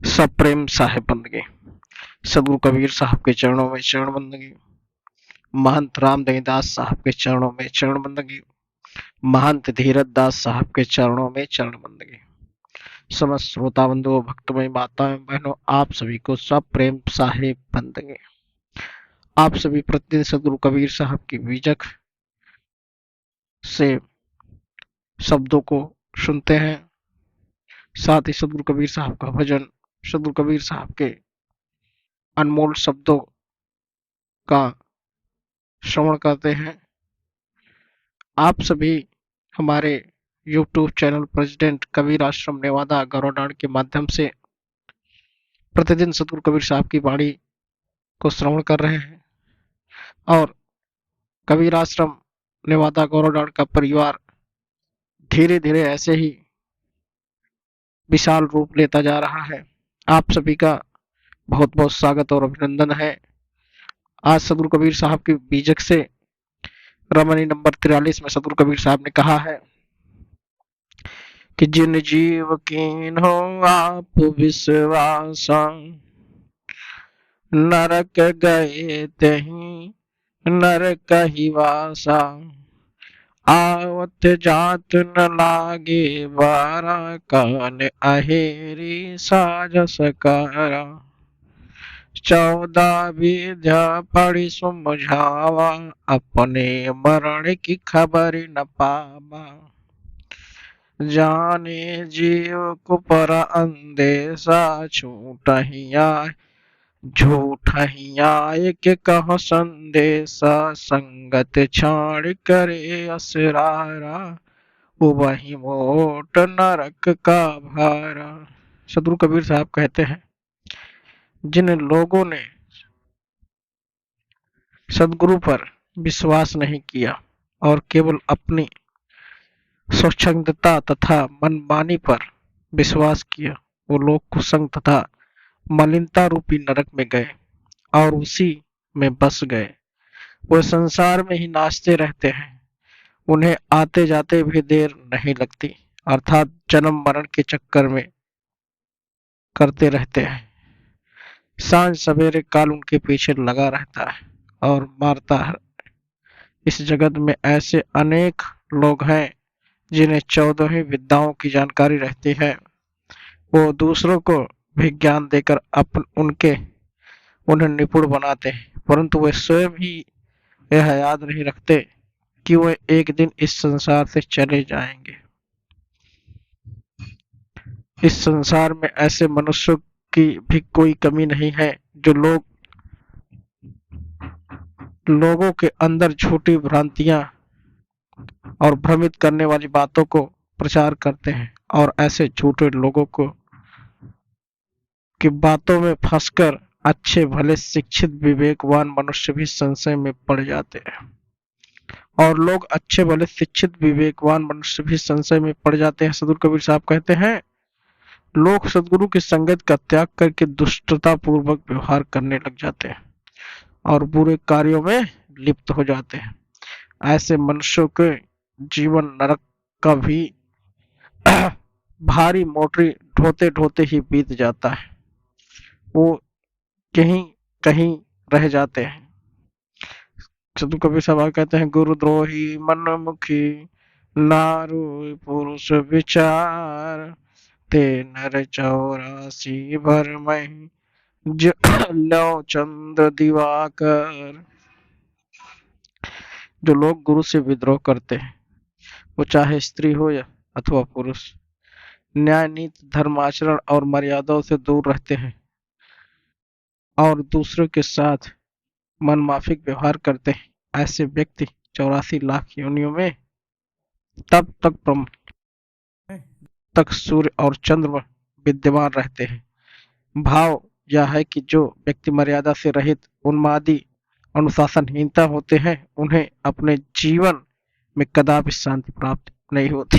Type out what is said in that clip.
सप्रेम साहिब बंदगी। सदगुरु कबीर साहब के चरणों में चरण बंदगी। महंत रामदई दास साहब के चरणों में चरण बंदगी। महंत धीरज दास साहब के चरणों में चरण बंदगी। समस्त श्रोता बंधुओं, भक्तमय माताएं बहनों, आप सभी को सप्रेम साहिब बंदगी। आप सभी प्रतिदिन सदगुरु कबीर साहब की बीजक से शब्दों को सुनते हैं, साथ ही सदगुरु कबीर साहब का भजन, सदगुरु कबीर साहब के अनमोल शब्दों का श्रवण करते हैं। आप सभी हमारे YouTube चैनल प्रेसिडेंट कबीर आश्रम नेवादा गौरवडांड के माध्यम से प्रतिदिन सदगुरु कबीर साहब की वाणी को श्रवण कर रहे हैं और कबीर आश्रम नेवादा गौरवडांड का परिवार धीरे धीरे ऐसे ही विशाल रूप लेता जा रहा है। आप सभी का बहुत बहुत स्वागत और अभिनंदन है। आज सदगुरु कबीर साहब की बीजक से रमणी नंबर 43 में सदगुरु कबीर साहब ने कहा है कि जिन जीव कीन हो आप विश्वासा, नरक गए तहीं नरक ही वासा, आवत जात न लागे बारा, कान अहेरी साज सकारा, 14 विद्या पढ़ी समझावा, अपने मरण की खबर न पावा, जाने जीव को पर अंदेशा, झूठ ही आए के कहो संदेशा, संगत छाड़ करे असरारा, वही मोट नरक का भारा। सदगुरु कबीर साहब कहते हैं, जिन लोगों ने सदगुरु पर विश्वास नहीं किया और केवल अपनी स्वच्छंदता तथा मनमानी पर विश्वास किया, वो लोग कुसंग तथा मलिनता रूपी नरक में गए और उसी में बस गए। वो संसार में ही नाचते रहते हैं, उन्हें आते जाते भी देर नहीं लगती, अर्थात जन्म मरण के चक्कर में करते रहते हैं। सांझ सवेरे काल उनके पीछे लगा रहता है और मारता है। इस जगत में ऐसे अनेक लोग हैं जिन्हें 14 ही विद्याओं की जानकारी रहती है। वो दूसरों को भी ज्ञान देकर उन्हें निपुण बनाते हैं, परंतु वे स्वयं ही यह याद नहीं रखते कि वे एक दिन इस संसार से चले जाएंगे। इस संसार में ऐसे मनुष्यों की भी कोई कमी नहीं है जो लोगों के अंदर झूठी भ्रांतियां और भ्रमित करने वाली बातों को प्रचार करते हैं और ऐसे झूठे लोगों को की बातों में फंसकर अच्छे भले शिक्षित विवेकवान मनुष्य भी संशय में पड़ जाते हैं और लोग अच्छे भले शिक्षित विवेकवान मनुष्य भी संशय में पड़ जाते हैं। सदगुरु कबीर साहब कहते हैं, लोग सदगुरु की संगत का त्याग करके दुष्टता पूर्वक व्यवहार करने लग जाते हैं और बुरे कार्यों में लिप्त हो जाते हैं। ऐसे मनुष्यों के जीवन नरक का भी भारी मोटरी ढोते ढोते ही बीत जाता है, वो कहीं कहीं रह जाते हैं। सदगुरु कबीर साहब कहते हैं, गुरुद्रोही मनमुखी नारु पुरुष विचार, ते नर 84 भर में लो चंद्र दिवाकर। जो लोग गुरु से विद्रोह करते हैं, वो चाहे स्त्री हो या अथवा पुरुष, न्याय नीति धर्माचरण और मर्यादाओं से दूर रहते हैं और दूसरों के साथ मनमाफिक व्यवहार करते हैं। ऐसे व्यक्ति 84 लाख योनियों में तब तक सूर्य और चंद्रमा विद्यमान रहते हैं। भाव यह है कि जो व्यक्ति मर्यादा से रहित, उन्मादी, अनुशासनहीनता होते हैं, उन्हें अपने जीवन में कदापि शांति प्राप्त नहीं होती।